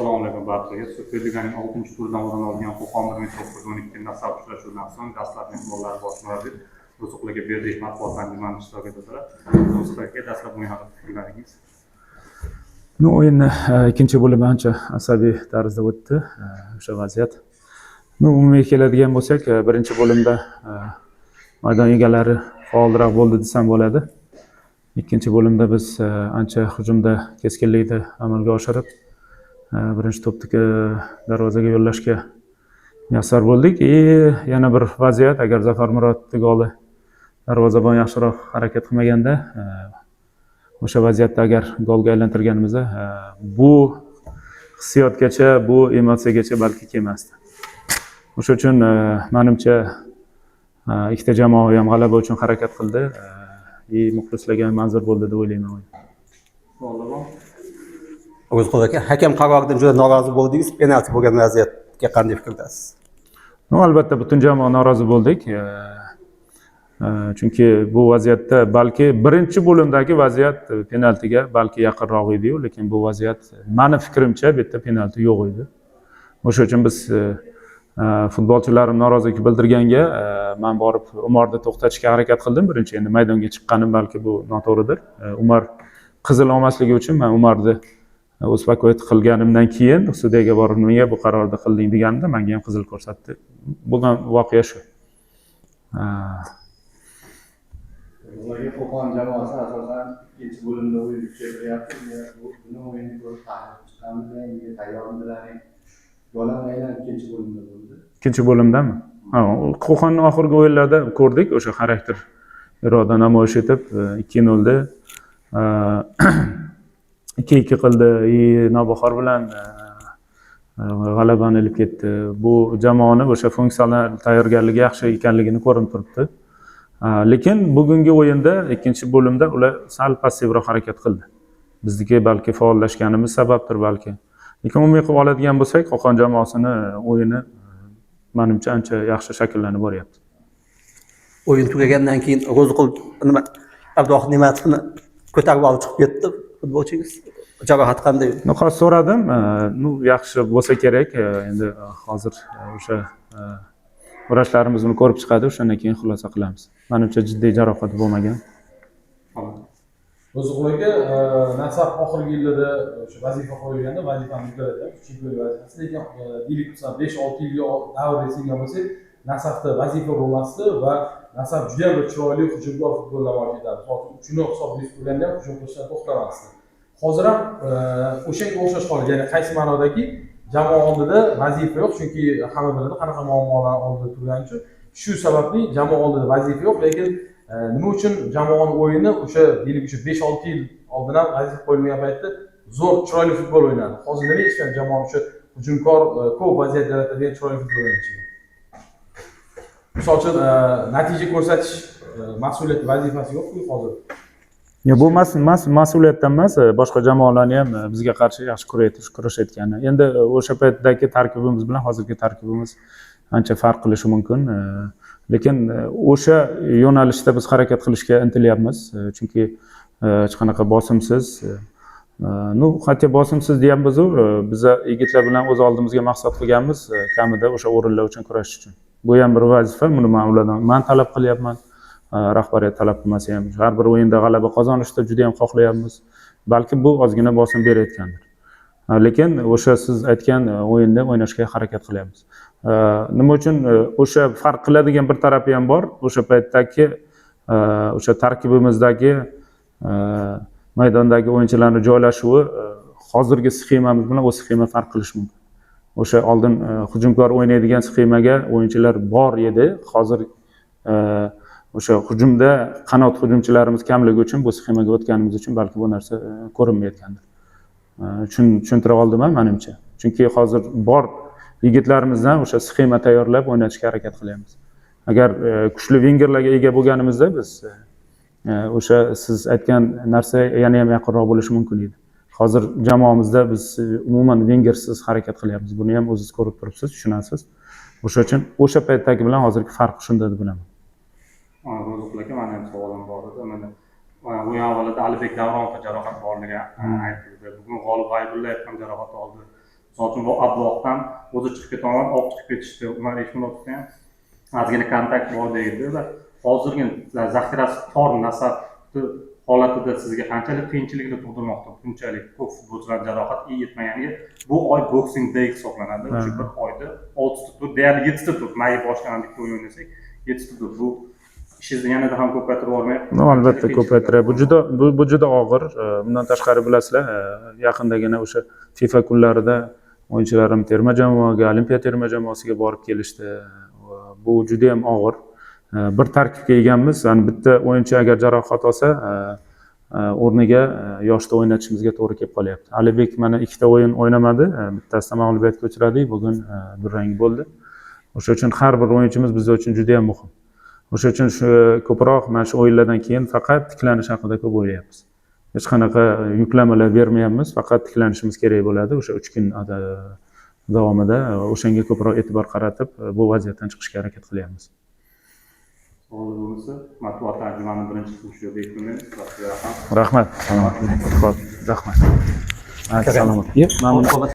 Assalomu alaykum barchaga. Superliganing 6-turidan o'rin olgan Qo'qon 1912 nasab uchrashuvidan so'ng dastlabki gollar bosh murabbiy Ruzuqlarga berdik matbuot anjumani ishtirok etdilar. Ruzuqlarga dastlab o'yin haqida fikrlaringiz? O'yin ikkinchi bo'lim ancha asabiy tarzda o'tdi. O'sha vaziyat. Umumiy keladigan bo'lsak, birinchi bo'limda maydon egalari faolroq bo'ldi desam bo'ladi. Ikkinchi bo'limda biz ancha hujumda keskinlikni amalga oshirib, birinchi to'pni darvozaga yo'llashga muvaffaq bo'ldik. Yana bir vaziyat, agar Zafar Murodning goli darvozabon yaxshiroq harakat qilmaganda, o'sha vaziyatda agar golga aylantirganimizda, bu hissiyotgacha, bu emotsiyagacha balki kelmasdi. O'sha uchun menimcha ikkita jamoa ham g'alaba uchun harakat qildi. Muxlislarga manzur bo'ldi deb o'ylayman. Ruzuqlar aka, hakam qaroridan juda norozi bo'ldingiz. Penalti bo'lgan vaziyatga qanday fikrdasiz? Albatta butun jamoa norozi bo'ldik. Chunki bu vaziyatda balki birinchi bo'limdagi vaziyat penaltiga balki yaqinroq edi-yu, lekin bu vaziyat meni fikrimcha bu yerda penalti yo'q edi. O'sha uchun biz futbolchilarim norozilik bildirganga men borib Umarni to'xtatishga harakat qildim. Birinchi endi maydonga chiqqanim balki bu noto'g'ridir. Umar qizil olmasligi uchun men Umarni uspokоить qilganimdan keyin sudyaga borib nimaga bu qarorni qilding deganimda menga ham qizil ko'rsatdi. Bo'lgan voqea shu. Qo'qon jamoasi asosan ikkinchi bo'limda o'yin kuchaytiryapti. Bu o'yinni ko'rib chiqqanimizda tayyormidilaring? Gollar aynan ikkinchi bo'limda bo'ldi. Ikkinchi bo'limdami? Qo'qonning oxirgi o'yinlarida ko'rdik, o'sha xarakter iroda namoyish etib 2-0 da 2-2 qildi. Navbahor bilan g'alabani olib ketdi. Bu jamoani o'sha funksional tayyorgarligi yaxshi ekanligini ko'rinib turibdi. Lekin bugungi o'yinda ikkinchi bo'limda ular sal passivroq harakat qildi. Bizniki balki faollashganimiz sababdir balki. Lekin umumiy qilib oladigan bo'lsak, Qo'qon jamoasini o'yini menimcha ancha yaxshi shakllanib boryapti. O'yin tugagandan keyin Ruzuqlar Abduvohid Nematovni ko'tarib olib chiqib ketdi futbolchingiz. Jarohat qanday? Hozir so'radim. Yaxshi bo'lsa kerak. Endi hozir o'sha vrachlarimiz buni ko'rib chiqadi, o'shandan keyin xulosa qilamiz. Menimcha jiddiy jarohat bo'lmagan. Ruzuqlarga nasab oxirgi yillarda o'sha vazifa qo'yilganda vazifani uddaladi, chempion vazifasi. Lekin deylik 5-6 yilga davr desingan bo'lsak, nasabda vazifa bo'lmasdi va nasab juda bir chiroyli hujumkor futbol namoyish etadi. Shuni hisobga olganda ham hujum qilishdan to'xtamasdi. Hozir ham o'shanga o'xshash holat, ya'ni qaysi ma'nodaki jamoa oldida vazifa yo'q, chunki hamma biladi qanaqa muammolar oldida turgani uchun. Shu sababli jamoa oldida vazifa yo'q, lekin nima uchun jamoaning o'yini o'sha deylik 5-6 yil oldin ham vazifa qo'yilgan paytda zo'r chiroyli futbol o'ynadi. Hozir nima ishlar jamoa o'sha hujumkor ko'p vaziyat yaratadigan chiroyli futbol o'ynaydi. Misol uchun natija ko'rsatish mas'uliyati vazifasi yo'q-ku hozir. Bu mas'uliyatdan emas, boshqa jamoalarni ham bizga qarshi yaxshi kurashayotgani. Endi o'sha paytdagi tarkibimiz bilan hozirgi tarkibimiz ancha farq qilishi mumkin. Lekin o'sha yo'nalishda biz harakat qilishga intilyapmiz. Chunki hech qanaqa bosimsiz, hatto bosimsiz deyapmiz-ku, biz yigitlar bilan o'z oldimizga maqsad qilganmiz, kamida o'sha o'rinlar uchun kurashish uchun. Bu ham bir vazifa, buni men talab qilyapman. Rahbariyat talab qilmasa ham har bir o'yinda g'alaba qozonishni juda ham xohlayapmiz. Balki bu ozgina bosim berayotgandir. Lekin o'sha siz aytgan o'yinda o'ynashga harakat qilyapmiz. Nima uchun o'sha farq qiladigan bir tarafi ham bor. O'sha paytdagi o'sha tarkibimizdagi maydondagi o'yinchilarning joylashuvi hozirgi sxemamiz bilan o'z sxema farq qilishi mumkin. O'sha oldin hujumkor o'ynaydigan sxemaga o'yinchilar bor edi. Hozir o'sha hujumda qanot hujumchilarimiz kamligi uchun bu sxemaga o'tganimiz uchun balki bu narsa ko'rinmayotgandir. Tushuntira oldimmi menimcha? Chunki hozir bor yigitlarimizdan o'sha sxema tayyorlab o'ynatishga harakat qilyapmiz. Agar kuchli vingerlarga ega bo'lganimizda biz o'sha siz aytgan narsa yana ham yaqinroq bo'lishi mumkin edi. Hozir jamoamizda biz umuman vingersiz harakat qilyapmiz. Buni ham o'zingiz ko'rib turibsiz, tushunasiz. O'sha uchun o'sha paytdagi bilan hozirgi farq shunda deb bilaman. Ruzuqlarga mana ham savolim bor edi. Mana o'yin avvalida Alibek Davronov jarohat borligi aytildi. Bugun G'olib G'aybullayev ham jarohat oldi. Misol uchun bu Abduvohdan o'zi chiqib ketaman, olib chiqib ketishdi. Umar Eshmulovda ham ozgina kontakt bor deydi va hozirgi zaxirasi tor Nasafni holatida sizga qanchalik qiyinchilikni tug'dirmoqda? Bunchalik ko'p futbolchilar jarohat yetmaganiga bu oy Boxing Day hisoblanadi. O'sha bir oyda 6 tur, deyarli 7 tur, may boshlagan bitta o'yin o'ynasak 7 tur. Bu ishingizni yanada ham ko'paytirib yubormayapti. Albatta ko'paytiradi. Bu juda og'ir. Bundan tashqari bilasizlar, yaqindagina o'sha FIFA kunlarida o'yinchilarim terma jamoaga, Olimpiya terma jamoasiga borib kelishdi. Bu juda ham og'ir. Bir tarkibga egamiz. Ya'ni bitta o'yinchi agar jarohat olsa, o'rniga yoshda o'ynatishimizga to'g'ri kelib qolyapti. Alibek mana ikkita o'yin o'ynamadi, bittasida mag'lubiyatga uchradik, bugun durang bo'ldi. O'sha uchun har bir o'yinchimiz biz uchun juda ham muhim. O'sha uchun shu ko'proq mana shu o'yinlardan keyin faqat tiklanish haqida ko'p o'ylayapmiz. Hech qanaqa yuklamalar bermayapmiz, faqat tiklanishimiz kerak bo'ladi. O'sha 3 kun davomida o'shanga ko'proq e'tibor qaratib, bu vaziyatdan chiqishga harakat qilyapmiz. Savol bo'lsa, matbuot tarjimani birinchi qilish yo'q deyman. Rahmat. Salomat. Rahmat. Assalomu alaykum.